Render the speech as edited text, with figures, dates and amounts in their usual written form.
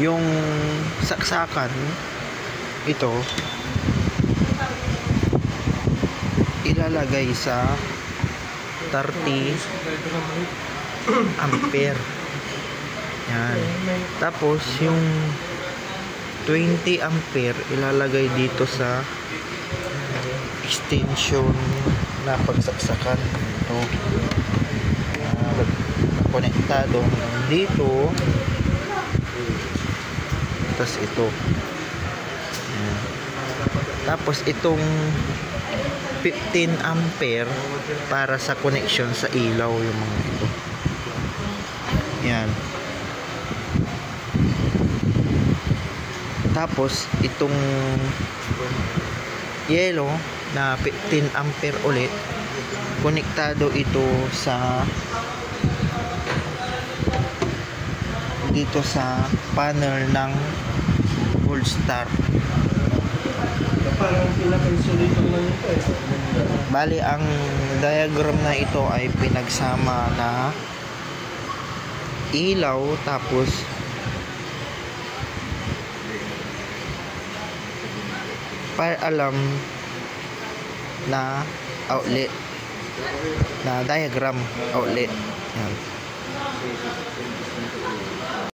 yung saksakan ito ilalagay sa 30 ampere. Yan. Tapos yung 20 ampere ilalagay dito sa extension na pagsaksakan ito. Konektado dito. Tapos ito. Yan. Tapos itong 15 ampere para sa connection sa ilaw, yung mga ito. Yan. Tapos itong yellow na 15 ampere ulit, konektado ito sa dito sa panel ng Polestar. Parang pinaka-insulator lang ito eh. Bali, ang diagram na ito ay pinagsama na ilaw tapos fire alarm na outlet, na diagram outlet. Yan.